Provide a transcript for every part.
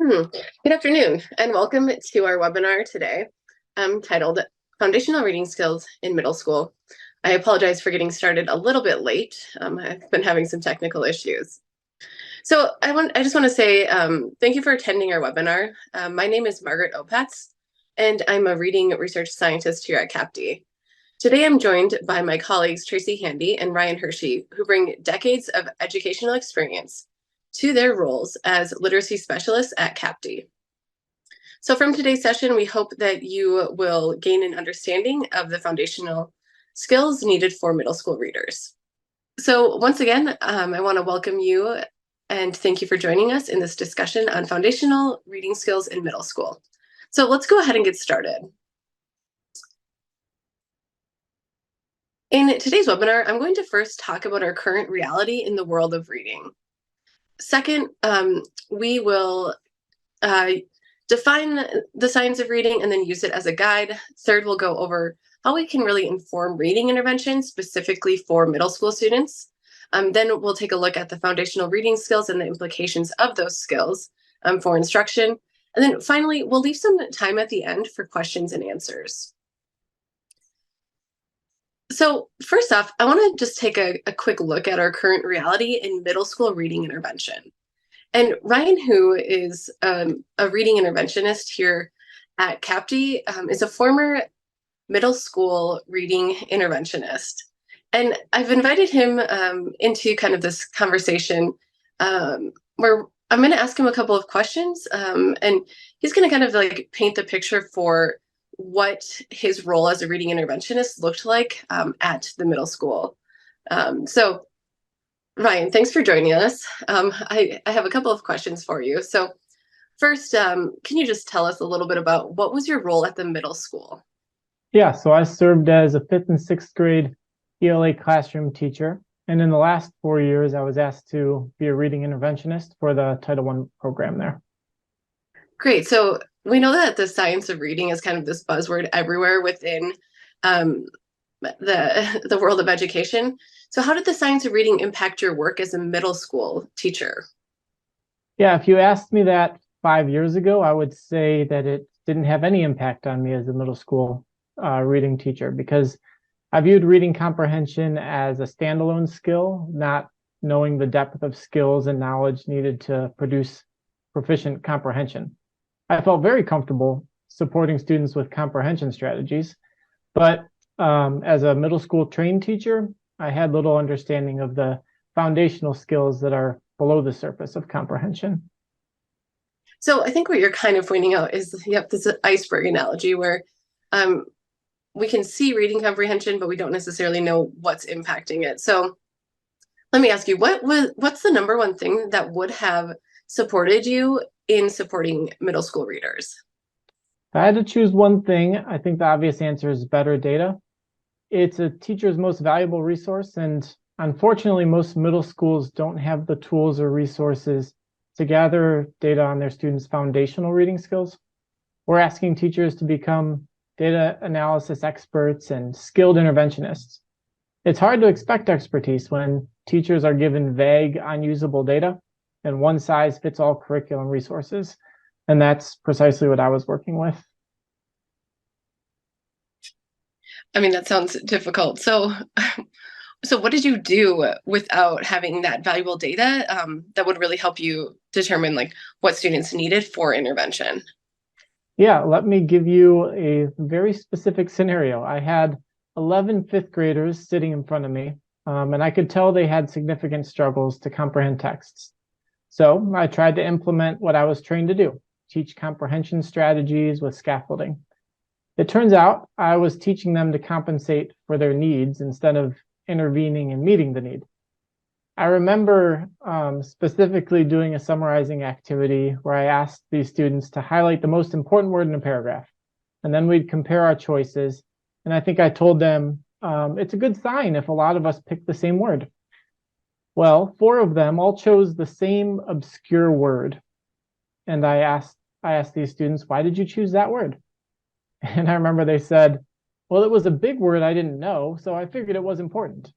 Hmm. Good afternoon, and welcome to our webinar today, titled Foundational Reading Skills in Middle School. I apologize for getting started a little bit late. I've been having some technical issues. So I just want to say thank you for attending our webinar. My name is Margaret Opatz, and I'm a reading research scientist here at CAPD. Today, I'm joined by my colleagues Tracy Handy and Ryan Hershey, who bring decades of educational experience to their roles as literacy specialists at CAPD. So from today's session, we hope that you will gain an understanding of the foundational skills needed for middle school readers. So once again, I want to welcome you and thank you for joining us in this discussion on foundational reading skills in middle school. So let's go ahead and get started. In today's webinar, I'm going to first talk about our current reality in the world of reading. Second, we will define the science of reading and then use it as a guide. Third, we'll go over how we can really inform reading intervention specifically for middle school students. Then we'll take a look at the foundational reading skills and the implications of those skills for instruction. And then finally, we'll leave some time at the end for questions and answers. So first off, I want to just take a quick look at our current reality in middle school reading intervention. And Ryan, who is a reading interventionist here at CAPD, is a former middle school reading interventionist. And I've invited him into kind of this conversation where I'm going to ask him a couple of questions, and he's going to kind of like paint the picture for what his role as a reading interventionist looked like at the middle school. So Ryan, thanks for joining us. I have a couple of questions for you. So first, can you just tell us a little bit about what was your role at the middle school? Yeah, so I served as a 5th and 6th grade ELA classroom teacher. And in the last 4 years, I was asked to be a reading interventionist for the Title I program there. Great. So we know that the science of reading is kind of this buzzword everywhere within the world of education. So how did the science of reading impact your work as a middle school teacher? Yeah, if you asked me that 5 years ago, I would say that it didn't have any impact on me as a middle school reading teacher, because I viewed reading comprehension as a standalone skill, not knowing the depth of skills and knowledge needed to produce proficient comprehension. I felt very comfortable supporting students with comprehension strategies, but as a middle school trained teacher, I had little understanding of the foundational skills that are below the surface of comprehension. So I think what you're kind of pointing out is, this iceberg analogy where we can see reading comprehension, but we don't necessarily know what's impacting it. So let me ask you, what's the number one thing that would have supported you in supporting middle school readers? If I had to choose one thing, I think the obvious answer is better data. It's a teacher's most valuable resource, and unfortunately, most middle schools don't have the tools or resources to gather data on their students' foundational reading skills. We're asking teachers to become data analysis experts and skilled interventionists. It's hard to expect expertise when teachers are given vague, unusable data and one-size-fits-all curriculum resources. And that's precisely what I was working with. I mean, that sounds difficult. So what did you do without having that valuable data that would really help you determine like what students needed for intervention? Yeah, let me give you a very specific scenario. I had 11 fifth graders sitting in front of me, and I could tell they had significant struggles to comprehend texts. So I tried to implement what I was trained to do, teach comprehension strategies with scaffolding. It turns out I was teaching them to compensate for their needs instead of intervening and meeting the need. I remember specifically doing a summarizing activity where I asked these students to highlight the most important word in a paragraph, and then we'd compare our choices. And I think I told them it's a good sign if a lot of us pick the same word. Well, 4 of them all chose the same obscure word. And I asked these students, why did you choose that word? And I remember they said, well, it was a big word I didn't know, so I figured it was important.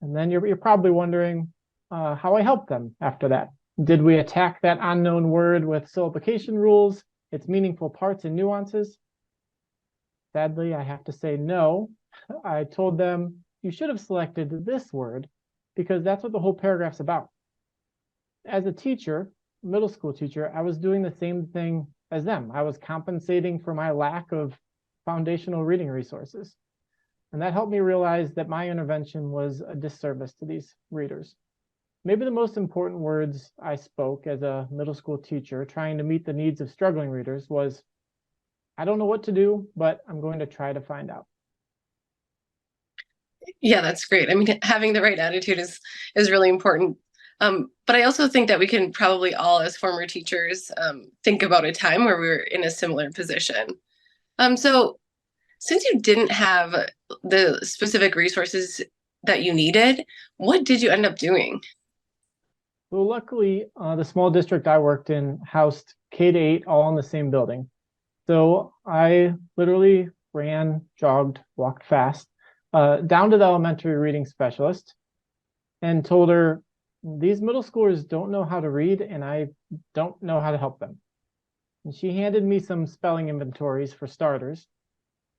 And then you're probably wondering how I helped them after that. Did we attack that unknown word with syllabication rules, its meaningful parts and nuances? Sadly, I have to say no. I told them, you should have selected this word because that's what the whole paragraph's about. As a teacher, middle school teacher, I was doing the same thing as them. I was compensating for my lack of foundational reading resources. And that helped me realize that my intervention was a disservice to these readers. Maybe the most important words I spoke as a middle school teacher trying to meet the needs of struggling readers was, I don't know what to do, but I'm going to try to find out. Yeah, that's great. I mean, having the right attitude is really important. But I also think that we can probably all, as former teachers, think about a time where we were in a similar position. So since you didn't have the specific resources that you needed, what did you end up doing? Well, luckily, the small district I worked in housed K-8 all in the same building. So I literally ran, jogged, walked fast down to the elementary reading specialist and told her, these middle schoolers don't know how to read and I don't know how to help them. And she handed me some spelling inventories for starters.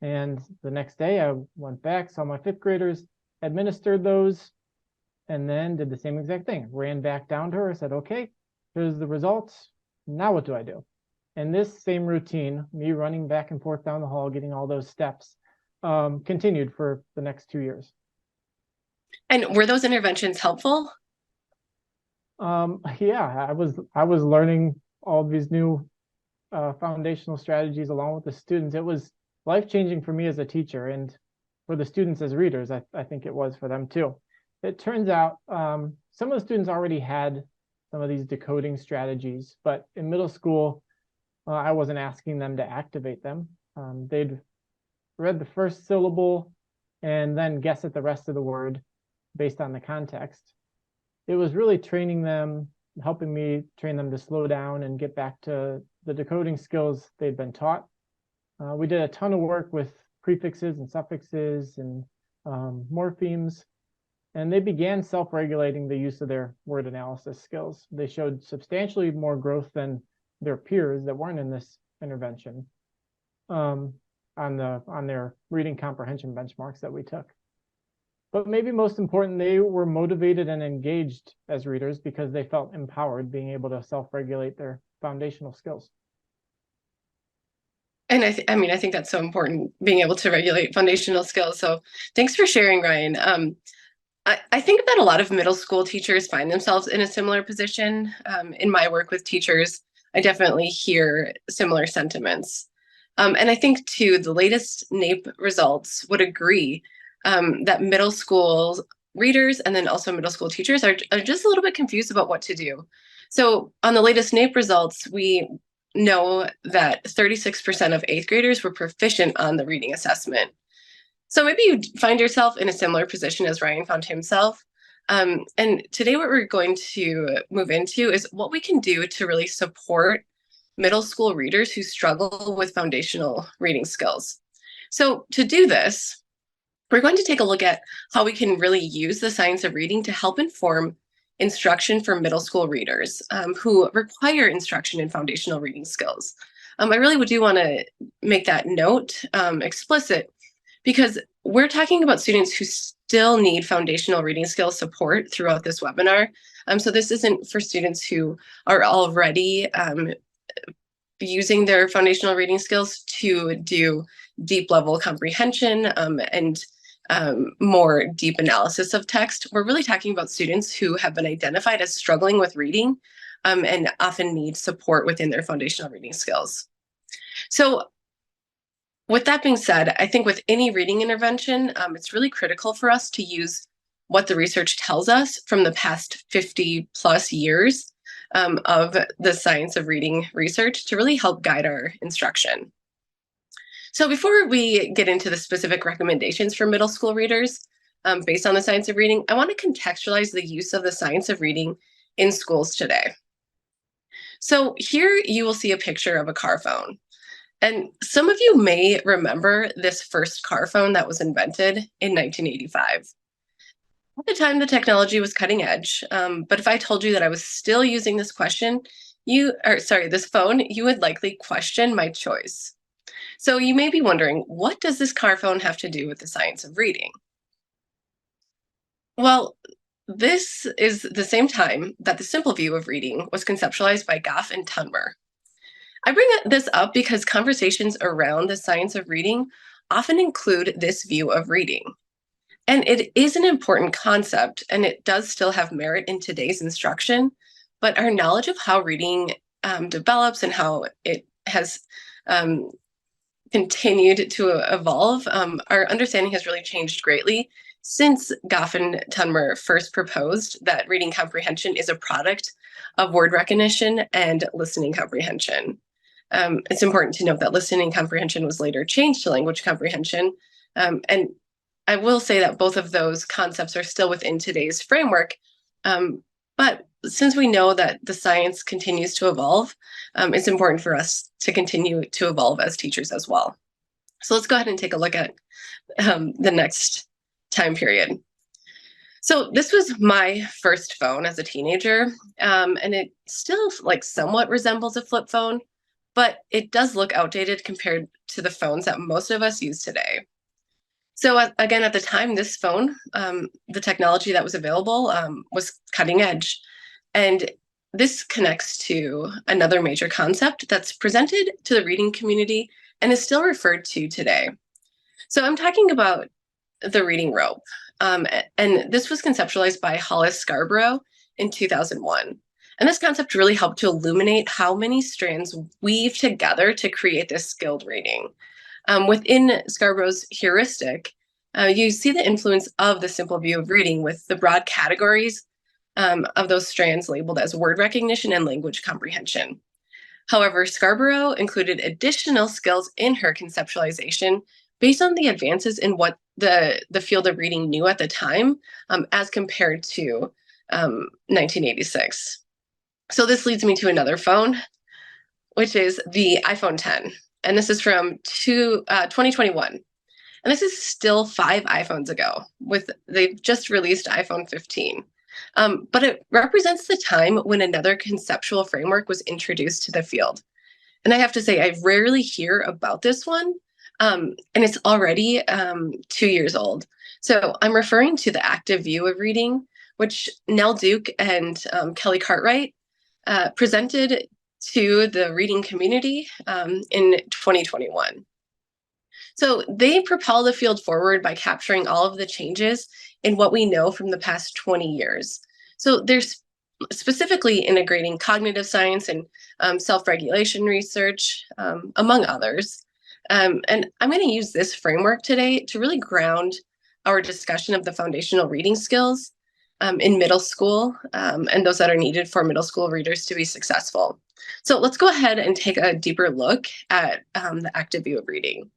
And the next day I went back, saw my fifth graders, administered those, and then did the same exact thing. Ran back down to her, said, okay, here's the results. Now what do I do? And this same routine, me running back and forth down the hall, getting all those steps, continued for the next 2 years. And were those interventions helpful? Yeah, I was learning all these new foundational strategies along with the students. It was life-changing for me as a teacher and for the students as readers. I think it was for them too. It turns out some of the students already had some of these decoding strategies, but in middle school, I wasn't asking them to activate them. They'd read the first syllable and then guess at the rest of the word based on the context. It was really training them, helping me train them to slow down and get back to the decoding skills they'd been taught. We did a ton of work with prefixes and suffixes and morphemes, and they began self-regulating the use of their word analysis skills. They showed substantially more growth than their peers that weren't in this intervention on their reading comprehension benchmarks that we took. But maybe most important, they were motivated and engaged as readers because they felt empowered being able to self-regulate their foundational skills. And I mean, I think that's so important, being able to regulate foundational skills. So thanks for sharing, Ryan. I think that a lot of middle school teachers find themselves in a similar position. In my work with teachers, I definitely hear similar sentiments. And I think too, the latest NAEP results would agree that middle school readers and then also middle school teachers are just a little bit confused about what to do. So on the latest NAEP results, we know that 36% of eighth graders were proficient on the reading assessment. So maybe you find yourself in a similar position as Ryan found himself. And today what we're going to move into is what we can do to really support middle school readers who struggle with foundational reading skills. So to do this, we're going to take a look at how we can really use the science of reading to help inform instruction for middle school readers who require instruction in foundational reading skills. I really do want to make that note explicit because we're talking about students who still need foundational reading skills support throughout this webinar. So this isn't for students who are already using their foundational reading skills to do deep level comprehension and more deep analysis of text. We're really talking about students who have been identified as struggling with reading and often need support within their foundational reading skills. So with that being said, I think with any reading intervention, it's really critical for us to use what the research tells us from the past 50 plus years of the science of reading research to really help guide our instruction. So before we get into the specific recommendations for middle school readers based on the science of reading, I want to contextualize the use of the science of reading in schools today. So here you will see a picture of a car phone. And some of you may remember this first car phone that was invented in 1985. At the time, the technology was cutting edge, but if I told you that I was still using this this phone, you would likely question my choice. So you may be wondering, what does this car phone have to do with the science of reading? Well, this is the same time that the simple view of reading was conceptualized by Goff and Tunmer. I bring this up because conversations around the science of reading often include this view of reading. And it is an important concept, and it does still have merit in today's instruction. But our knowledge of how reading develops and how it has um, continued to evolve, our understanding has really changed greatly since Goff and Tunmer first proposed that reading comprehension is a product of word recognition and listening comprehension. It's important to note that listening comprehension was later changed to language comprehension. And I will say that both of those concepts are still within today's framework. But since we know that the science continues to evolve, it's important for us to continue to evolve as teachers as well. So let's go ahead and take a look at the next time period. So this was my first phone as a teenager, and it still somewhat resembles a flip phone, but it does look outdated compared to the phones that most of us use today. So again, at the time, this phone, the technology that was available was cutting edge. And this connects to another major concept that's presented to the reading community and is still referred to today. So I'm talking about the reading rope. And this was conceptualized by Hollis Scarborough in 2001. And this concept really helped to illuminate how many strands weave together to create this skilled reading. Within Scarborough's heuristic, you see the influence of the simple view of reading with the broad categories of those strands labeled as word recognition and language comprehension. However, Scarborough included additional skills in her conceptualization based on the advances in what the field of reading knew at the time as compared to 1986. So this leads me to another phone, which is the iPhone 10. And this is from 2021. And this is still 5 iPhones ago. They've just released iPhone 15. But it represents the time when another conceptual framework was introduced to the field. And I have to say, I rarely hear about this one, and it's already 2 years old. So I'm referring to the active view of reading, which Nell Duke and Kelly Cartwright presented to the reading community in 2021. So they propel the field forward by capturing all of the changes in what we know from the past 20 years. So they're specifically integrating cognitive science and self-regulation research, among others. And I'm going to use this framework today to really ground our discussion of the foundational reading skills in middle school and those that are needed for middle school readers to be successful. So let's go ahead and take a deeper look at the active view of reading.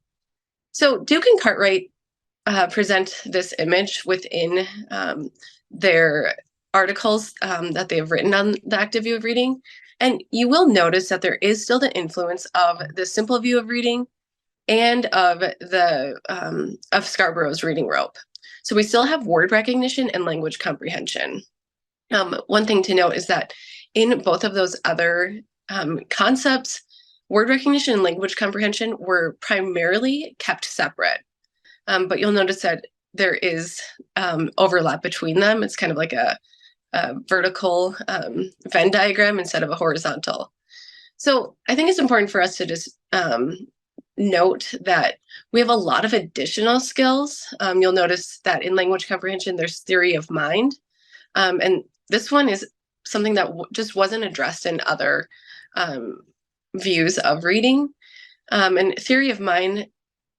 So Duke and Cartwright present this image within their articles that they have written on the active view of reading. And you will notice that there is still the influence of the simple view of reading and of Scarborough's reading rope. So we still have word recognition and language comprehension. One thing to note is that in both of those other concepts, word recognition and language comprehension were primarily kept separate. But you'll notice that there is overlap between them. It's kind of like a vertical Venn diagram instead of a horizontal. So I think it's important for us to just note that we have a lot of additional skills. You'll notice that in language comprehension, there's theory of mind. And this one is something that just wasn't addressed in other views of reading. And theory of mind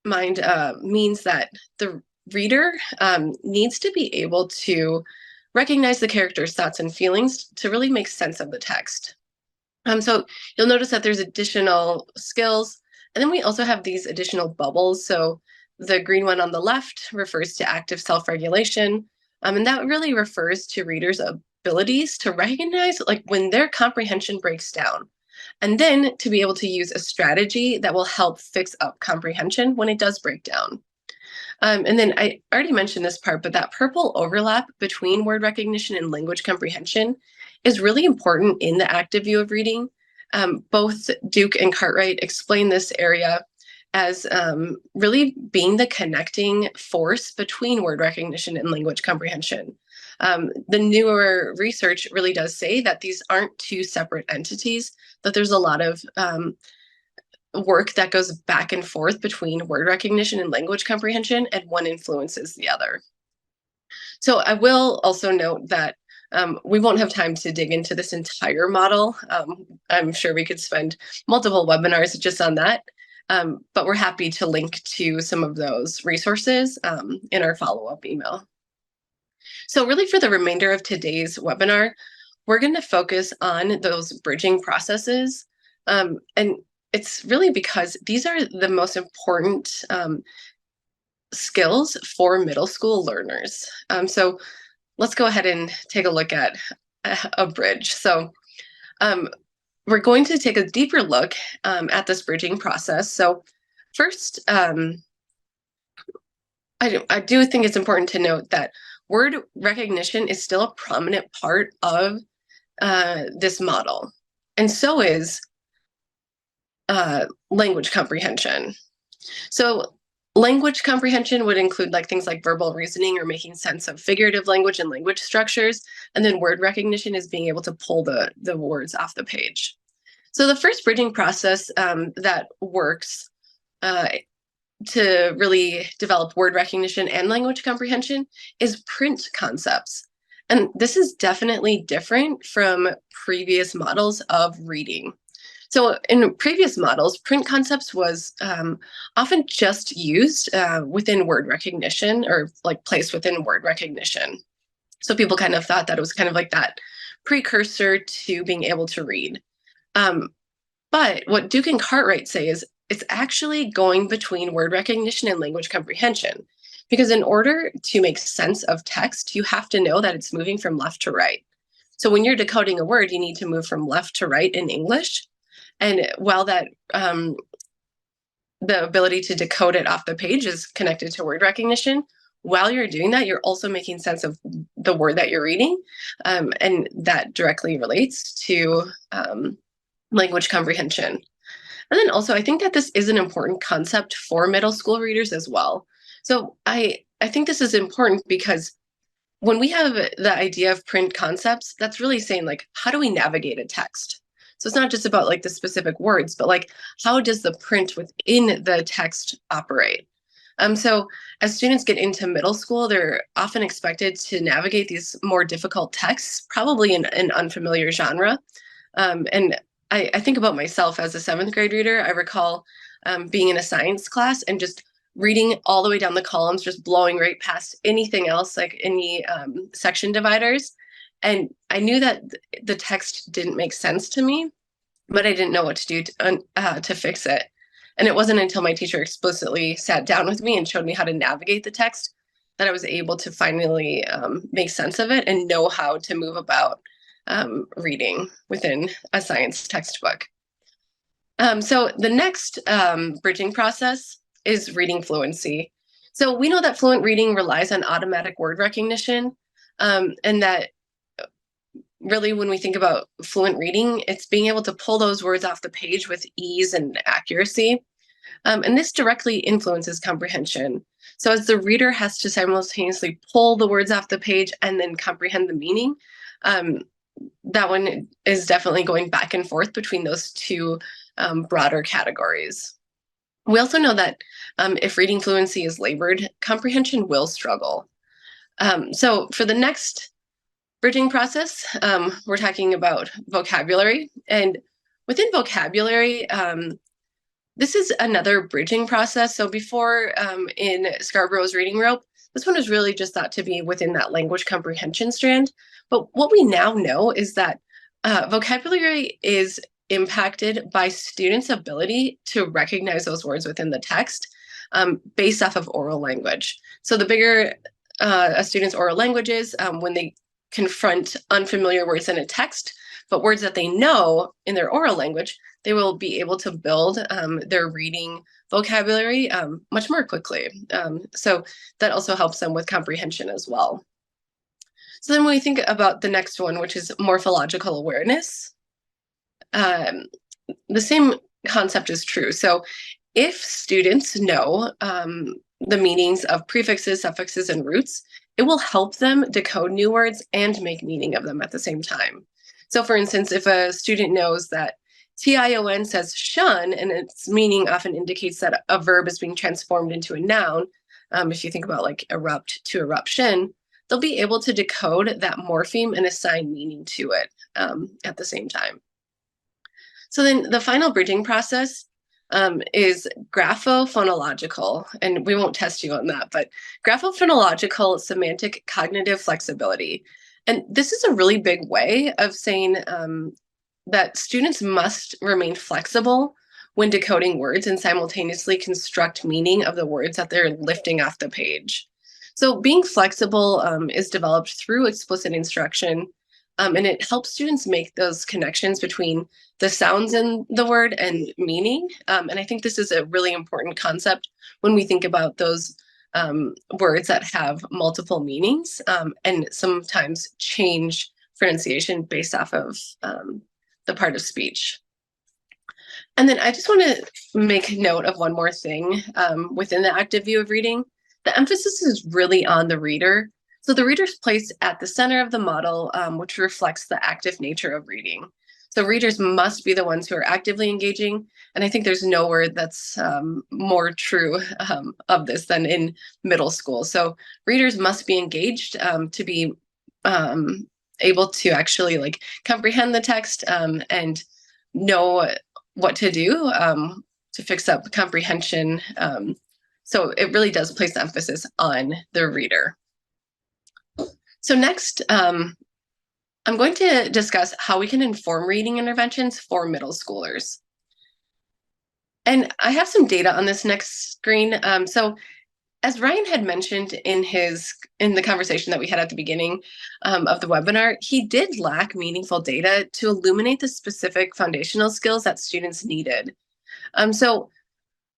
means that the reader needs to be able to recognize the character's thoughts and feelings to really make sense of the text. So you'll notice that there's additional skills, and then we also have these additional bubbles. So the green one on the left refers to active self-regulation, and that really refers to readers' abilities to recognize when their comprehension breaks down, and then to be able to use a strategy that will help fix up comprehension when it does break down. And then I already mentioned this part, but that purple overlap between word recognition and language comprehension is really important in the active view of reading. Both Duke and Cartwright explain this area as really being the connecting force between word recognition and language comprehension. The newer research really does say that these aren't two separate entities, that there's a lot of work that goes back and forth between word recognition and language comprehension, and one influences the other. So I will also note that we won't have time to dig into this entire model. I'm sure we could spend multiple webinars just on that, but we're happy to link to some of those resources in our follow-up email. So really for the remainder of today's webinar, we're going to focus on those bridging processes. And it's really because these are the most important skills for middle school learners. So let's go ahead and take a look at a bridge. So we're going to take a deeper look at this bridging process. So first, I do think it's important to note that word recognition is still a prominent part of this model, and so is language comprehension. So language comprehension would include things like verbal reasoning or making sense of figurative language and language structures. And then word recognition is being able to pull the words off the page. So the first bridging process that works to really develop word recognition and language comprehension is print concepts. And this is definitely different from previous models of reading. So in previous models, print concepts was often just used within word recognition, or placed within word recognition. So people kind of thought that it was kind of like that precursor to being able to read. But what Duke and Cartwright say is it's actually going between word recognition and language comprehension. Because in order to make sense of text, you have to know that it's moving from left to right. So when you're decoding a word, you need to move from left to right in English. And while that the ability to decode it off the page is connected to word recognition, while you're doing that, you're also making sense of the word that you're reading. And that directly relates to language comprehension. And then also, I think that this is an important concept for middle school readers as well. So I think this is important because when we have the idea of print concepts, that's really saying how do we navigate a text? So it's not just about the specific words, but how does the print within the text operate? So as students get into middle school, they're often expected to navigate these more difficult texts, probably in an unfamiliar genre. And I think about myself as a 7th grade reader. I recall being in a science class and just reading all the way down the columns, just blowing right past anything else, like any section dividers. And I knew that the text didn't make sense to me, but I didn't know what to do to fix it. And it wasn't until my teacher explicitly sat down with me and showed me how to navigate the text that I was able to finally make sense of it and know how to move about reading within a science textbook. So the next bridging process is reading fluency. So we know that fluent reading relies on automatic word recognition, and that really when we think about fluent reading, it's being able to pull those words off the page with ease and accuracy. And this directly influences comprehension. So as the reader has to simultaneously pull the words off the page and then comprehend the meaning, that one is definitely going back and forth between those two broader categories. We also know that if reading fluency is labored, comprehension will struggle. So for the next bridging process, we're talking about vocabulary. And within vocabulary, this is another bridging process. So before in Scarborough's reading rope, this one was really just thought to be within that language comprehension strand. But what we now know is that vocabulary is impacted by students' ability to recognize those words within the text based off of oral language. So the bigger a student's oral language is, when they confront unfamiliar words in a text, but words that they know in their oral language, they will be able to build their reading vocabulary much more quickly. So that also helps them with comprehension as well. So then when we think about the next one, which is morphological awareness, the same concept is true. So if students know the meanings of prefixes, suffixes, and roots, it will help them decode new words and make meaning of them at the same time. So for instance, if a student knows that tion says shun, and its meaning often indicates that a verb is being transformed into a noun, if you think about like erupt to eruption, they'll be able to decode that morpheme and assign meaning to it at the same time. So then the final bridging process is graphophonological, and we won't test you on that, but graphophonological semantic cognitive flexibility. And this is a really big way of saying that students must remain flexible when decoding words and simultaneously construct meaning of the words that they're lifting off the page. So being flexible is developed through explicit instruction, and it helps students make those connections between the sounds in the word and meaning. And I think this is a really important concept when we think about those words that have multiple meanings and sometimes change pronunciation based off of the part of speech. And then I just want to make note of one more thing within the active view of reading. The emphasis is really on the reader. So the reader's placed at the center of the model, which reflects the active nature of reading. So readers must be the ones who are actively engaging. And I think there's no word that's more true of this than in middle school. So readers must be engaged to be able to actually like comprehend the text and know what to do to fix up comprehension. So it really does place the emphasis on the reader. So next, I'm going to discuss how we can inform reading interventions for middle schoolers. And I have some data on this next screen. So as Ryan had mentioned in the conversation that we had at the beginning of the webinar, he did lack meaningful data to illuminate the specific foundational skills that students needed. So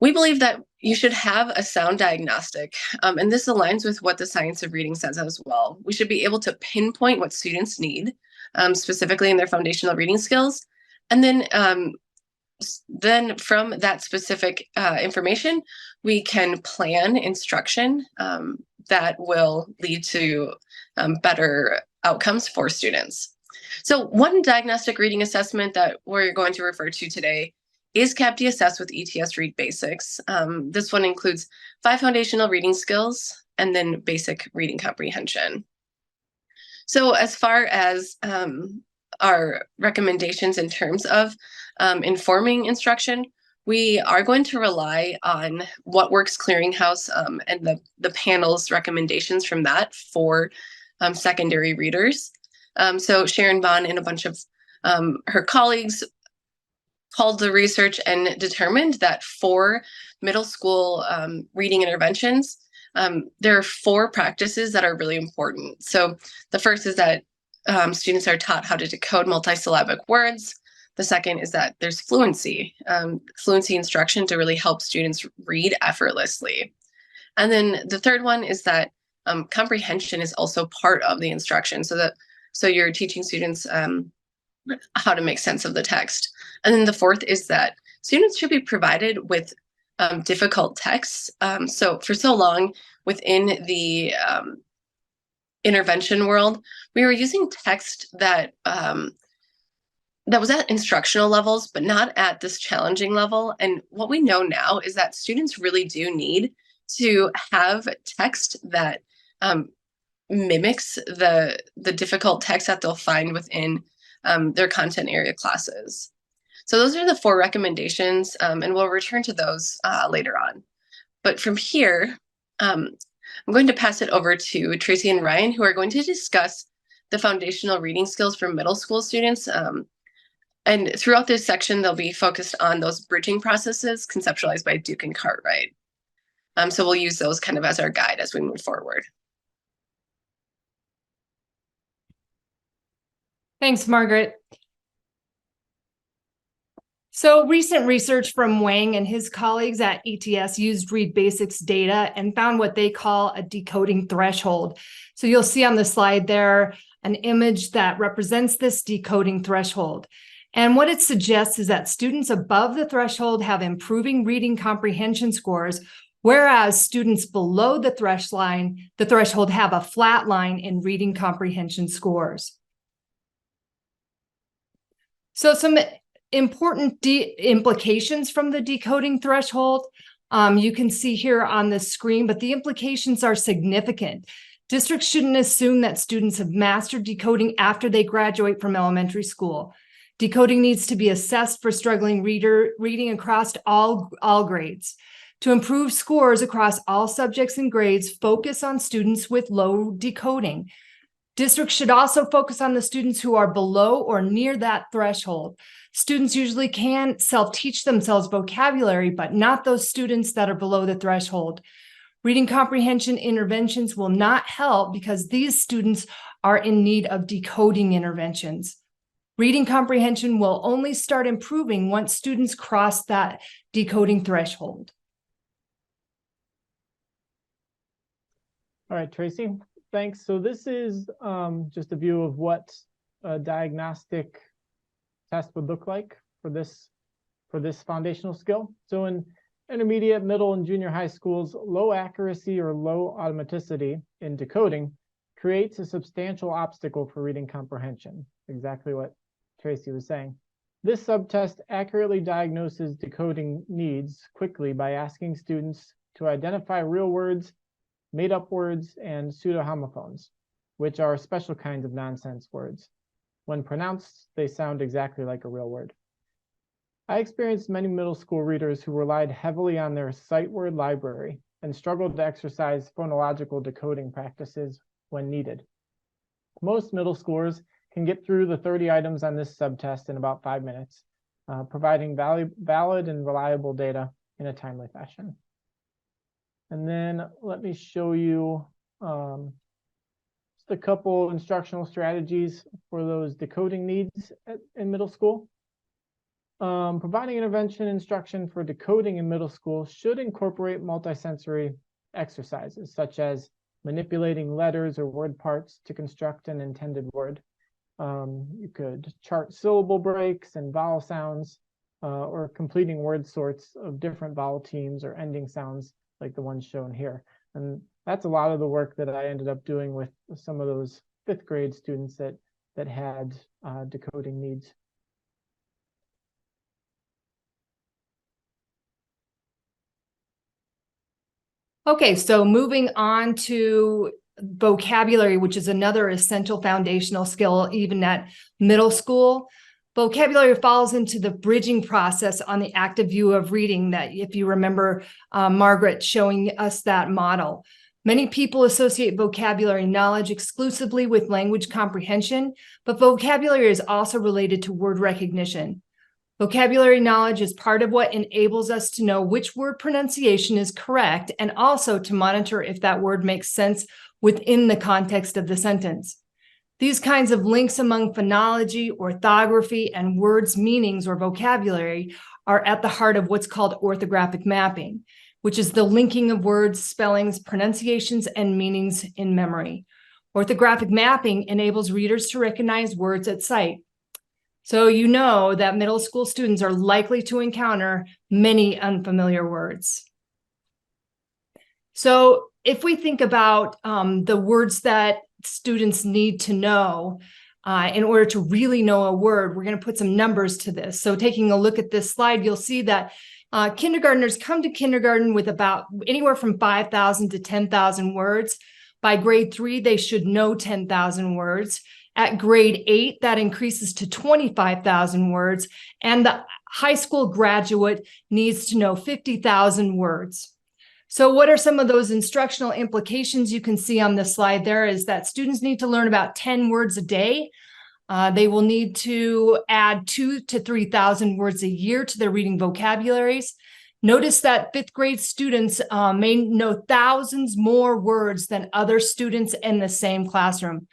we believe that you should have a sound diagnostic, and this aligns with what the science of reading says as well. We should be able to pinpoint what students need, specifically in their foundational reading skills, and then from that specific information, we can plan instruction that will lead to better outcomes for students. So one diagnostic reading assessment that we're going to refer to today is CAPD Assess with ETS Read Basics. This one includes 5 foundational reading skills and then basic reading comprehension. So as far as our recommendations in terms of informing instruction, we are going to rely on What Works Clearinghouse and the panel's recommendations from that for secondary readers. So Sharon Bond and a bunch of her colleagues called the research and determined that for middle school reading interventions, there are 4 practices that are really important. So the first is that students are taught how to decode multisyllabic words. The second is that there's fluency instruction to really help students read effortlessly. And then the third one is that comprehension is also part of the instruction. So you're teaching students how to make sense of the text. And then the fourth is that students should be provided with difficult texts. So for so long within the intervention world, we were using text that was at instructional levels, but not at this challenging level. And what we know now is that students really do need to have text that mimics the difficult text that they'll find within their content area classes. So those are the 4 recommendations, and we'll return to those later on. But from here, I'm going to pass it over to Tracy and Ryan, who are going to discuss the foundational reading skills for middle school students. And throughout this section, they'll be focused on those bridging processes conceptualized by Duke and Cartwright. So we'll use those kind of as our guide as we move forward. Thanks, Margaret. So recent research from Wang and his colleagues at ETS used Read Basics data and found what they call a decoding threshold. So you'll see on the slide there an image that represents this decoding threshold. And what it suggests is that students above the threshold have improving reading comprehension scores, whereas students below the threshold have a flat line in reading comprehension scores. So some important implications from the decoding threshold. You can see here on the screen, but the implications are significant. Districts shouldn't assume that students have mastered decoding after they graduate from elementary school. Decoding needs to be assessed for struggling reading across all grades. To improve scores across all subjects and grades, focus on students with low decoding. Districts should also focus on the students who are below or near that threshold. Students usually can self-teach themselves vocabulary, but not those students that are below the threshold. Reading comprehension interventions will not help because these students are in need of decoding interventions. Reading comprehension will only start improving once students cross that decoding threshold. All right, Tracy, thanks. So this is just a view of what a diagnostic test would look like for this foundational skill. So in intermediate, middle, and junior high schools, low accuracy or low automaticity in decoding creates a substantial obstacle for reading comprehension. Exactly what Tracy was saying. This subtest accurately diagnoses decoding needs quickly by asking students to identify real words, made-up words, and pseudo-homophones, which are special kinds of nonsense words. When pronounced, they sound exactly like a real word. I experienced many middle school readers who relied heavily on their sight word library and struggled to exercise phonological decoding practices when needed. Most middle schoolers can get through the 30 items on this subtest in about 5 minutes, providing valid and reliable data in a timely fashion. And then let me show you just a couple instructional strategies for those decoding needs in middle school. Providing intervention instruction for decoding in middle school should incorporate multisensory exercises, such as manipulating letters or word parts to construct an intended word. You could chart syllable breaks and vowel sounds, or completing word sorts of different vowel teams or ending sounds like the ones shown here. And that's a lot of the work that I ended up doing with some of those 5th grade students that had decoding needs. Okay, so moving on to vocabulary, which is another essential foundational skill, even at middle school. Vocabulary falls into the bridging process on the active view of reading that, if you remember Margaret showing us that model. Many people associate vocabulary knowledge exclusively with language comprehension, but vocabulary is also related to word recognition. Vocabulary knowledge is part of what enables us to know which word pronunciation is correct and also to monitor if that word makes sense within the context of the sentence. These kinds of links among phonology, orthography, and words' meanings or vocabulary are at the heart of what's called orthographic mapping, which is the linking of words, spellings, pronunciations, and meanings in memory. Orthographic mapping enables readers to recognize words at sight. So you know that middle school students are likely to encounter many unfamiliar words. So if we think about the words that students need to know in order to really know a word, we're going to put some numbers to this. So taking a look at this slide, you'll see that kindergartners come to kindergarten with about anywhere from 5,000 to 10,000 words. By grade 3, they should know 10,000 words. At grade 8, that increases to 25,000 words, and the high school graduate needs to know 50,000 words. So what are some of those instructional implications you can see on this slide? There is that students need to learn about 10 words a day. They will need to add 2,000 to 3,000 words a year to their reading vocabularies. Notice that 5th grade students may know thousands more words than other students in the same classroom.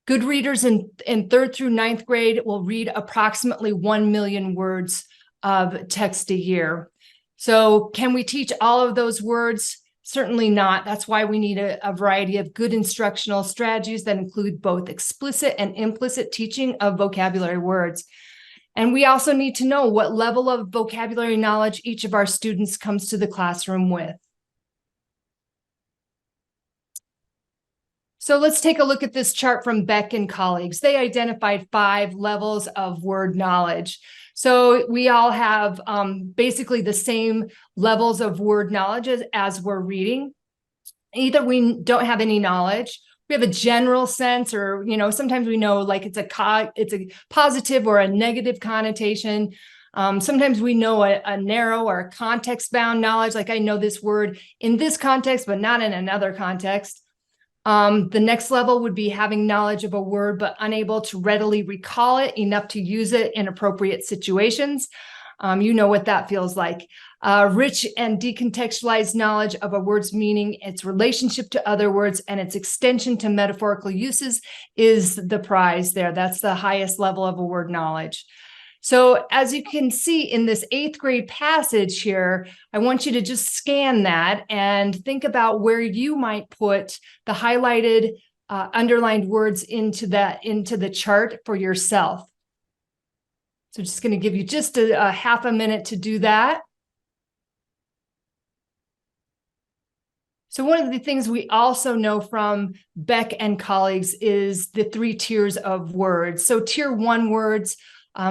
Good readers in 3rd through 9th grade will read approximately 1 million words of text a year. So can we teach all of those words? Certainly not. That's why we need a variety of good instructional strategies that include both explicit and implicit teaching of vocabulary words. And we also need to know what level of vocabulary knowledge each of our students comes to the classroom with. So let's take a look at this chart from Beck and colleagues. They identified 5 levels of word knowledge. So we all have basically the same levels of word knowledge as we're reading. Either we don't have any knowledge, we have a general sense, or sometimes we know like it's a positive or a negative connotation. Sometimes we know a narrow or a context-bound knowledge, like I know this word in this context, but not in another context. The next level would be having knowledge of a word, but unable to readily recall it enough to use it in appropriate situations. You know what that feels like. Rich and decontextualized knowledge of a word's meaning, its relationship to other words, and its extension to metaphorical uses is the prize there. That's the highest level of a word knowledge. So as you can see in this 8th grade passage here, I want you to just scan that and think about where you might put the highlighted, underlined words into the chart for yourself. So just going to give you just a half a minute to do that. So one of the things we also know from Beck and colleagues is the 3 tiers of words. So tier 1 words,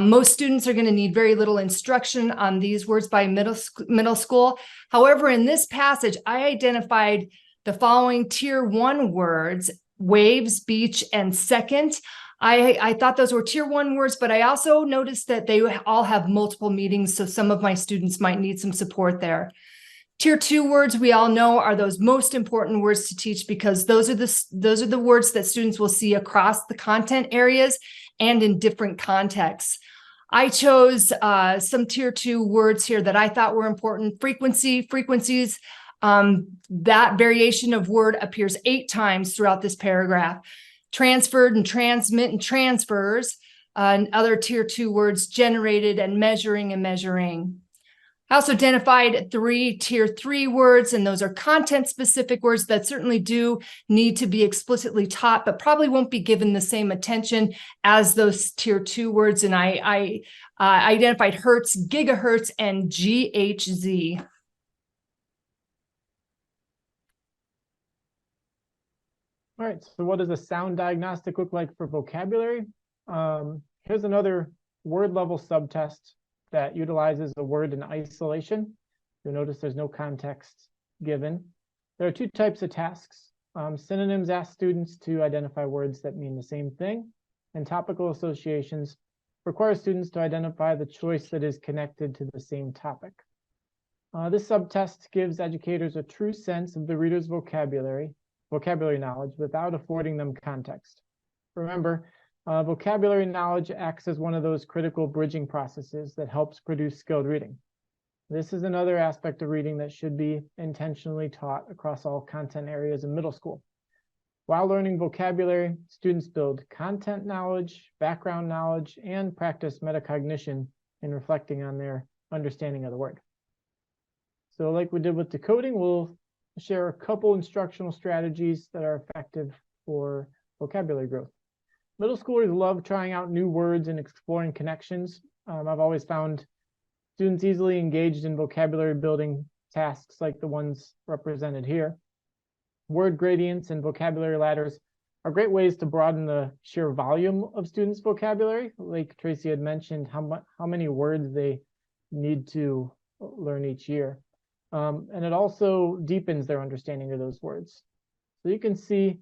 most students are going to need very little instruction on these words by middle school. However, in this passage, I identified the following tier 1 words: waves, beach, and second. I thought those were tier 1 words, but I also noticed that they all have multiple meanings, so some of my students might need some support there. Tier 2 words, we all know, are those most important words to teach because those are the words that students will see across the content areas and in different contexts. I chose some tier 2 words here that I thought were important. Frequencies, that variation of word appears 8 times throughout this paragraph. Transferred and transmit and transfers, and other tier 2 words: generated and measuring. I also identified 3 tier 3 words, and those are content-specific words that certainly do need to be explicitly taught, but probably won't be given the same attention as those tier 2 words. And I identified hertz, gigahertz, and GHz. All right, so what does a sound diagnostic look like for vocabulary? Here's another word level subtest that utilizes a word in isolation. You'll notice there's no context given. There are 2 types of tasks. Synonyms ask students to identify words that mean the same thing, and topical associations require students to identify the choice that is connected to the same topic. This subtest gives educators a true sense of the reader's vocabulary knowledge without affording them context. Remember, vocabulary knowledge acts as one of those critical bridging processes that helps produce skilled reading. This is another aspect of reading that should be intentionally taught across all content areas in middle school. While learning vocabulary, students build content knowledge, background knowledge, and practice metacognition in reflecting on their understanding of the word. So like we did with decoding, we'll share a couple instructional strategies that are effective for vocabulary growth. Middle schoolers love trying out new words and exploring connections. I've always found students easily engaged in vocabulary building tasks like the ones represented here. Word gradients and vocabulary ladders are great ways to broaden the sheer volume of students' vocabulary. Like Tracy had mentioned, how many words they need to learn each year. And it also deepens their understanding of those words. So you can see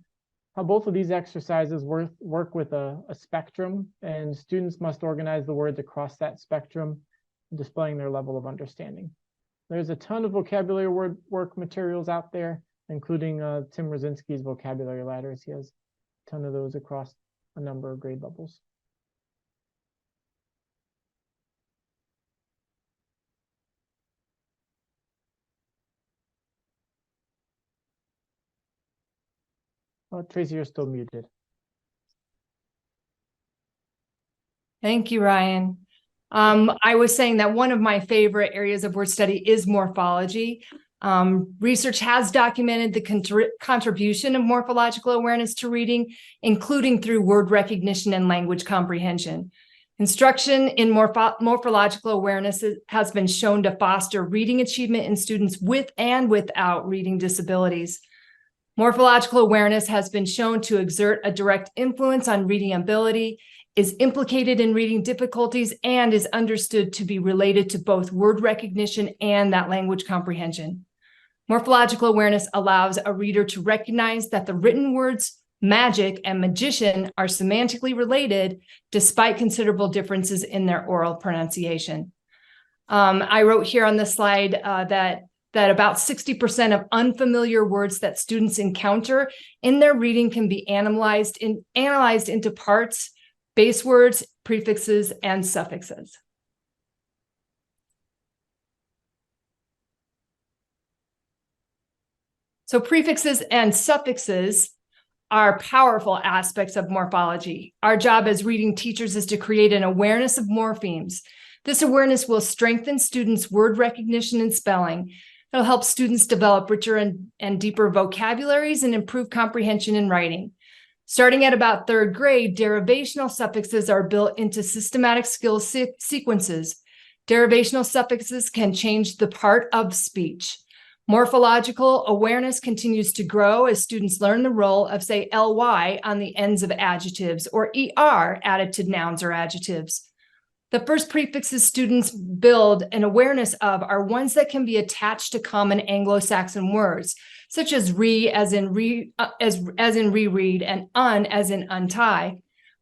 how both of these exercises work with a spectrum, and students must organize the words across that spectrum, displaying their level of understanding. There's a ton of vocabulary work materials out there, including Tim Rosinski's vocabulary ladders. He has a ton of those across a number of grade levels. Oh, Tracy, you're still muted. Thank you, Ryan. I was saying that one of my favorite areas of word study is morphology. Research has documented the contribution of morphological awareness to reading, including through word recognition and language comprehension. Instruction in morphological awareness has been shown to foster reading achievement in students with and without reading disabilities. Morphological awareness has been shown to exert a direct influence on reading ability, is implicated in reading difficulties, and is understood to be related to both word recognition and that language comprehension. Morphological awareness allows a reader to recognize that the written words magic and magician are semantically related despite considerable differences in their oral pronunciation. I wrote here on the slide that about 60% of unfamiliar words that students encounter in their reading can be analyzed into parts, base words, prefixes, and suffixes. So prefixes and suffixes are powerful aspects of morphology. Our job as reading teachers is to create an awareness of morphemes. This awareness will strengthen students' word recognition and spelling. It'll help students develop richer and deeper vocabularies and improve comprehension in writing. Starting at about 3rd grade, derivational suffixes are built into systematic skill sequences. Derivational suffixes can change the part of speech. Morphological awareness continues to grow as students learn the role of, say, ly on the ends of adjectives or er added to nouns or adjectives. The first prefixes students build an awareness of are ones that can be attached to common Anglo-Saxon words, such as re as in reread and un as in untie.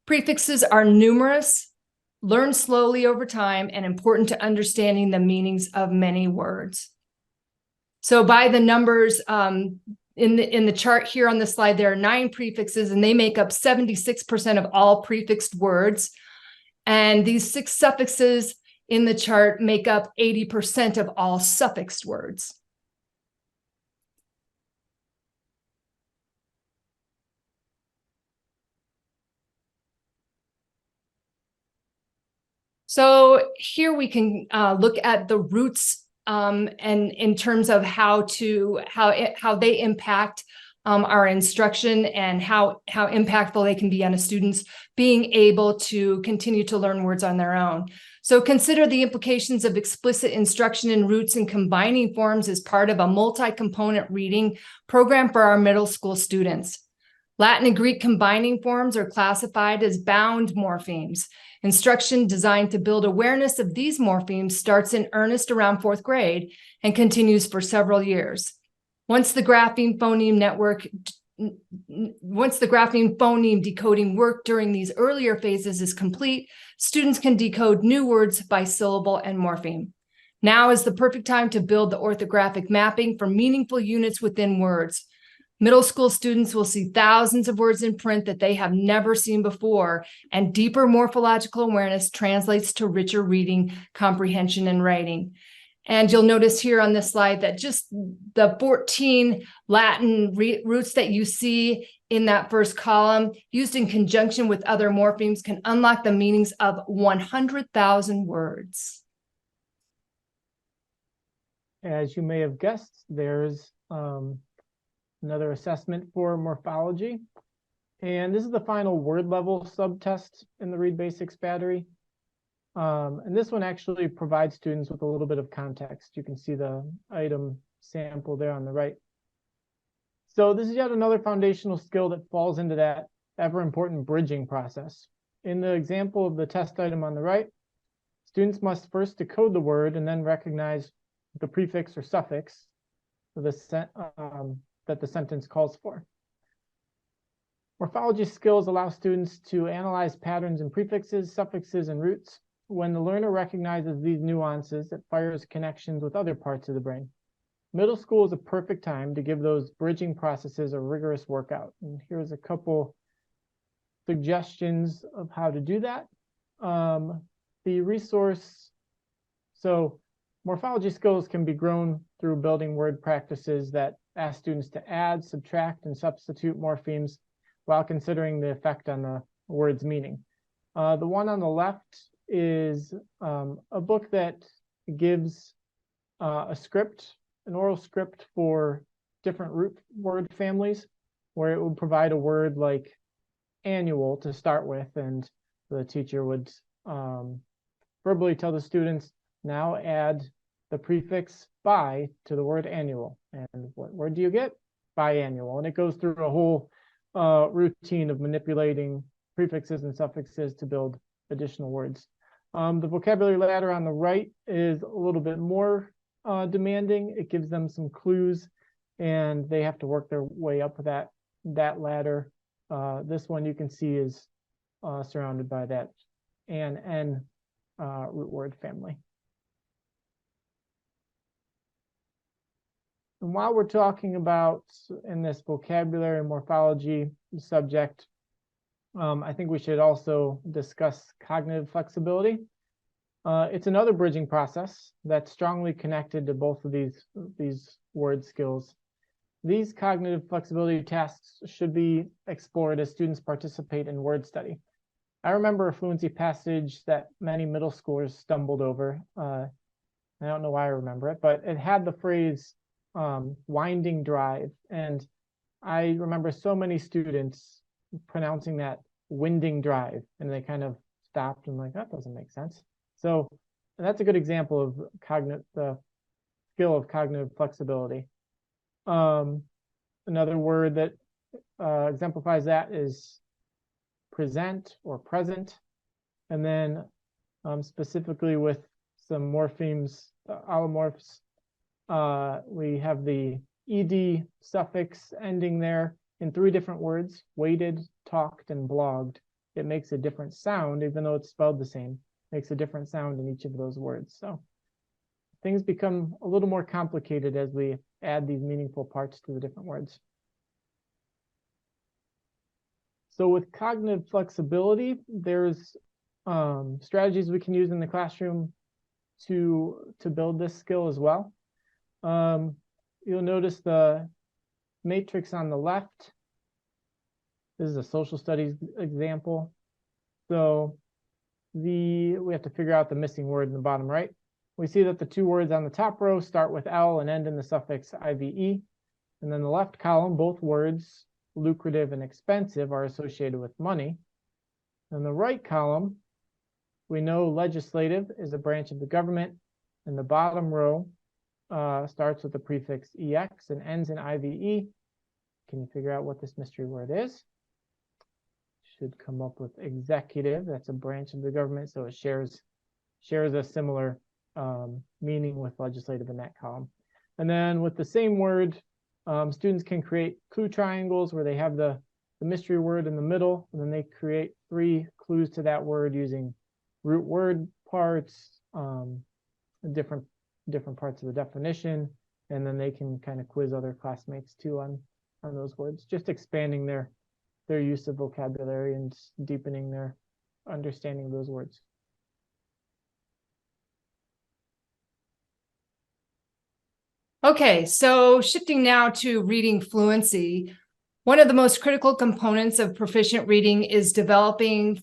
Prefixes are numerous, learned slowly over time, and important to understanding the meanings of many words. So by the numbers in the chart here on the slide, there are 9 prefixes, and they make up 76% of all prefixed words. And these 6 suffixes in the chart make up 80% of all suffixed words. So here we can look at the roots and in terms of how they impact our instruction and how impactful they can be on a student's being able to continue to learn words on their own. So consider the implications of explicit instruction in roots and combining forms as part of a multi-component reading program for our middle school students. Latin and Greek combining forms are classified as bound morphemes. Instruction designed to build awareness of these morphemes starts in earnest around 4th grade and continues for several years. Once the grapheme phoneme decoding work during these earlier phases is complete, students can decode new words by syllable and morpheme. Now is the perfect time to build the orthographic mapping for meaningful units within words. Middle school students will see thousands of words in print that they have never seen before, and deeper morphological awareness translates to richer reading, comprehension, and writing. And you'll notice here on this slide that just the 14 Latin roots that you see in that first column, used in conjunction with other morphemes, can unlock the meanings of 100,000 words. As you may have guessed, there's another assessment for morphology. And this is the final word level subtest in the Read Basics battery. And this one actually provides students with a little bit of context. You can see the item sample there on the right. So this is yet another foundational skill that falls into that ever important bridging process. In the example of the test item on the right, students must first decode the word and then recognize the prefix or suffix that the sentence calls for. Morphology skills allow students to analyze patterns in prefixes, suffixes, and roots. When the learner recognizes these nuances, it fires connections with other parts of the brain. Middle school is a perfect time to give those bridging processes a rigorous workout. And here's a couple suggestions of how to do that. The resource, so morphology skills can be grown through building word practices that ask students to add, subtract, and substitute morphemes while considering the effect on the word's meaning. The one on the left is a book that gives a script, an oral script for different root word families, where it would provide a word like annual to start with, and the teacher would verbally tell the students, now add the prefix bi to the word annual. And what word do you get? Biannual. And it goes through a whole routine of manipulating prefixes and suffixes to build additional words. The vocabulary ladder on the right is a little bit more demanding. It gives them some clues, and they have to work their way up that ladder. This one you can see is surrounded by that N root word family. And while we're talking about in this vocabulary and morphology subject, I think we should also discuss cognitive flexibility. It's another bridging process that's strongly connected to both of these word skills. These cognitive flexibility tasks should be explored as students participate in word study. I remember a fluency passage that many middle schoolers stumbled over. I don't know why I remember it, but it had the phrase winding drive. And I remember so many students pronouncing that winding drive, and they kind of stopped and like, that doesn't make sense. So that's a good example of the skill of cognitive flexibility. Another word that exemplifies that is present or present. And then specifically with some morphemes, allomorphs, we have the ed suffix ending there in 3 different words: weighted, talked, and blogged. It makes a different sound, even though it's spelled the same. It makes a different sound in each of those words. So things become a little more complicated as we add these meaningful parts to the different words. So with cognitive flexibility, there's strategies we can use in the classroom to build this skill as well. You'll notice the matrix on the left. This is a social studies example. So we have to figure out the missing word in the bottom right. We see that the 2 words on the top row start with L and end in the suffix IVE. And then the left column, both words, lucrative and expensive, are associated with money. In the right column, we know legislative is a branch of the government, and the bottom row starts with the prefix EX and ends in IVE. Can you figure out what this mystery word is? Should come up with executive. That's a branch of the government, so it shares a similar meaning with legislative in that column. And then with the same word, students can create clue triangles where they have the mystery word in the middle, and then they create 3 clues to that word using root word parts, different parts of the definition, and then they can kind of quiz other classmates too on those words, just expanding their use of vocabulary and deepening their understanding of those words. Okay, so shifting now to reading fluency. One of the most critical components of proficient reading is developing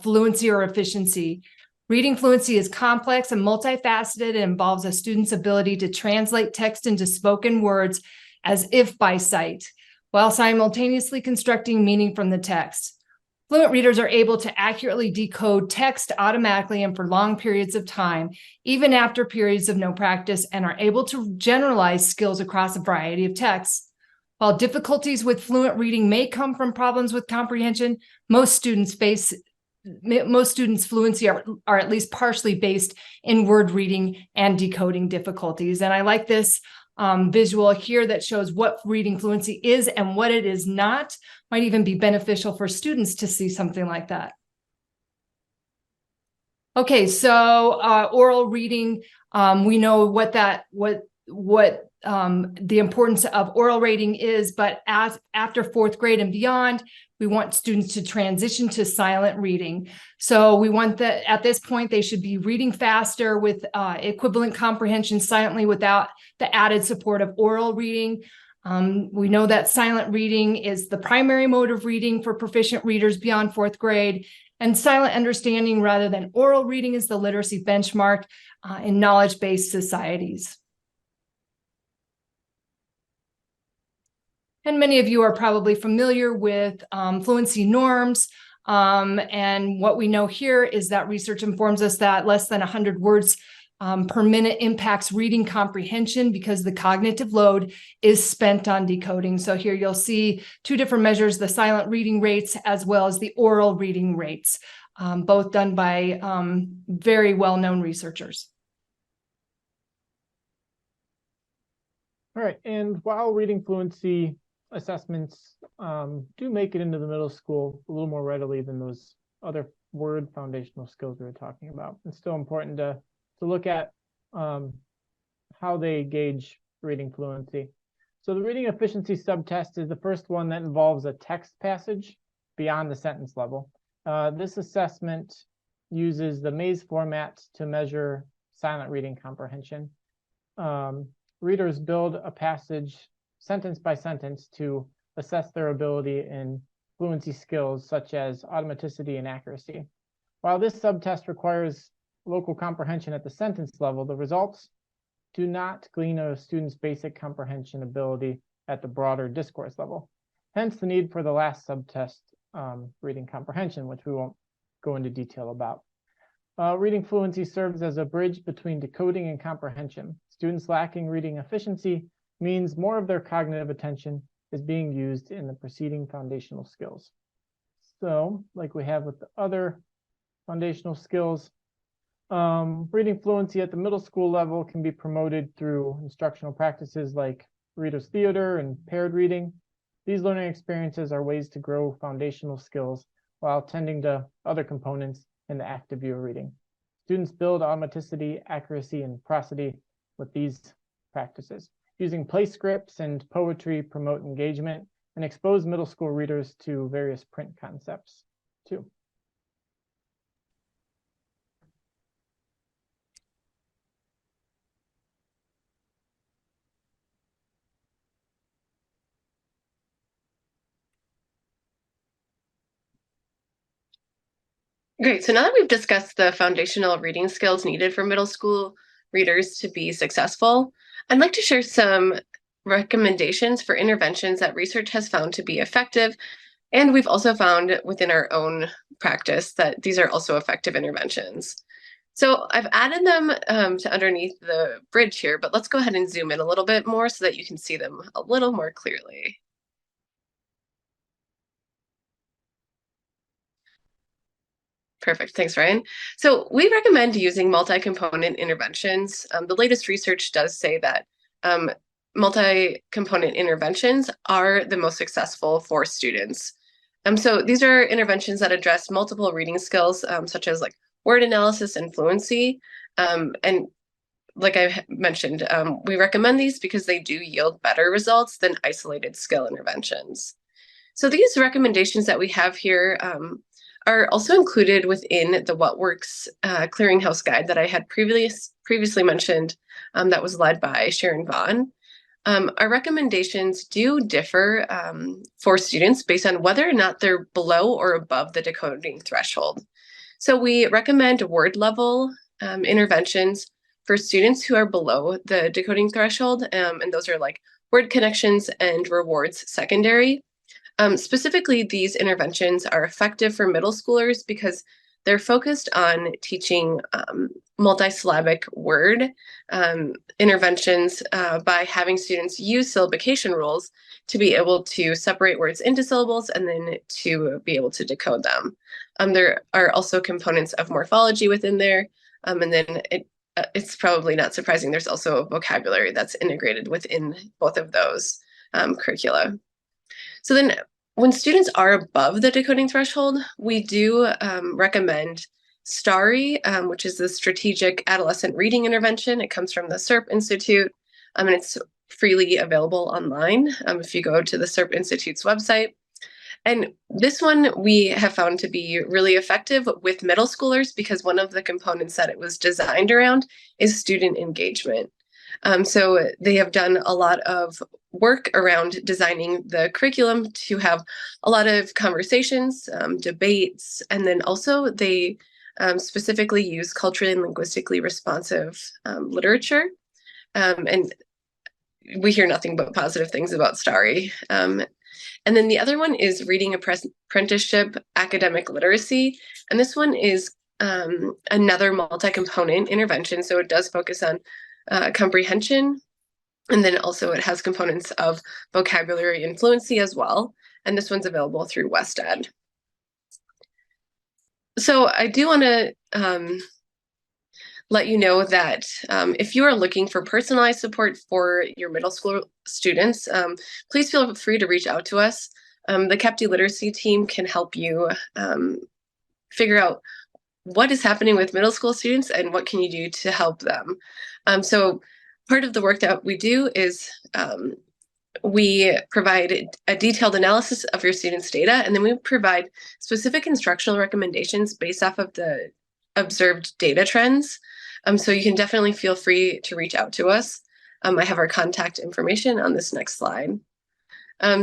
fluency or efficiency. Reading fluency is complex and multifaceted. It involves a student's ability to translate text into spoken words as if by sight, while simultaneously constructing meaning from the text. Fluent readers are able to accurately decode text automatically and for long periods of time, even after periods of no practice, and are able to generalize skills across a variety of texts. While difficulties with fluent reading may come from problems with comprehension, most students' fluency are at least partially based in word reading and decoding difficulties. And I like this visual here that shows what reading fluency is and what it is not. Might even be beneficial for students to see something like that. Okay, so oral reading, we know what the importance of oral reading is, but after 4th grade and beyond, we want students to transition to silent reading. So we want that at this point, they should be reading faster with equivalent comprehension silently without the added support of oral reading. We know that silent reading is the primary mode of reading for proficient readers beyond fourth grade, and silent understanding rather than oral reading is the literacy benchmark in knowledge-based societies. And many of you are probably familiar with fluency norms. And what we know here is that research informs us that less than 100 words per minute impacts reading comprehension because the cognitive load is spent on decoding. So here you'll see two different measures, the silent reading rates as well as the oral reading rates, both done by very well-known researchers. All right, and while reading fluency assessments do make it into the middle school a little more readily than those other word foundational skills we were talking about, it's still important to look at how they gauge reading fluency. So the reading efficiency subtest is the first one that involves a text passage beyond the sentence level. This assessment uses the maze format to measure silent reading comprehension. Readers build a passage sentence by sentence to assess their ability in fluency skills such as automaticity and accuracy. While this subtest requires local comprehension at the sentence level, the results do not glean a student's basic comprehension ability at the broader discourse level. Hence the need for the last subtest, reading comprehension, which we won't go into detail about. Reading fluency serves as a bridge between decoding and comprehension. Students lacking reading efficiency means more of their cognitive attention is being used in the preceding foundational skills. So, like we have with the other foundational skills, reading fluency at the middle school level can be promoted through instructional practices like reader's theater and paired reading. These learning experiences are ways to grow foundational skills while tending to other components in the active view of reading. Students build automaticity, accuracy, and prosody with these practices. Using play scripts and poetry promote engagement and expose middle school readers to various print concepts too. Great. So now that we've discussed the foundational reading skills needed for middle school readers to be successful, I'd like to share some recommendations for interventions that research has found to be effective. And we've also found within our own practice that these are also effective interventions. So I've added them to underneath the bridge here, but let's go ahead and zoom in a little bit more so that you can see them a little more clearly. Perfect. Thanks, Ryan. So we recommend using multi-component interventions. The latest research does say that multi-component interventions are the most successful for students. So these are interventions that address multiple reading skills, such as like word analysis and fluency. And like I mentioned, we recommend these because they do yield better results than isolated skill interventions. So these recommendations that we have here are also included within the What Works Clearinghouse Guide that I had previously mentioned that was led by Sharon Vaughn. Our recommendations do differ for students based on whether or not they're below or above the decoding threshold. So we recommend word level interventions for students who are below the decoding threshold, and those are like word connections and rewards secondary. Specifically, these interventions are effective for middle schoolers because they're focused on teaching multisyllabic word interventions by having students use syllabication rules to be able to separate words into syllables and then to be able to decode them. There are also components of morphology within there, and then it's probably not surprising there's also a vocabulary that's integrated within both of those curricula. So then when students are above the decoding threshold, we do recommend STARI, which is the Strategic Adolescent Reading Intervention. It comes from the SERP Institute, and it's freely available online if you go to the SERP Institute's website. And this one we have found to be really effective with middle schoolers because one of the components that it was designed around is student engagement. So they have done a lot of work around designing the curriculum to have a lot of conversations, debates, and then also they specifically use culturally and linguistically responsive literature. And we hear nothing but positive things about Starry. And then the other one is Reading Apprenticeship Academic Literacy. And this one is another multi-component intervention. So it does focus on comprehension. And then also it has components of vocabulary and fluency as well. And this one's available through WestEd. So I do want to let you know that if you are looking for personalized support for your middle school students, please feel free to reach out to us. The CAPTE literacy team can help you figure out what is happening with middle school students and what can you do to help them. So part of the work that we do is we provide a detailed analysis of your students' data, and then we provide specific instructional recommendations based off of the observed data trends. So you can definitely feel free to reach out to us. I have our contact information on this next slide.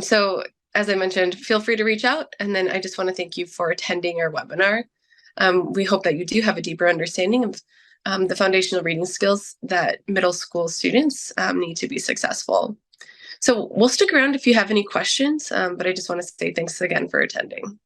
So as I mentioned, feel free to reach out. And then I just want to thank you for attending our webinar. We hope that you do have a deeper understanding of the foundational reading skills that middle school students need to be successful. So we'll stick around if you have any questions, but I just want to say thanks again for attending.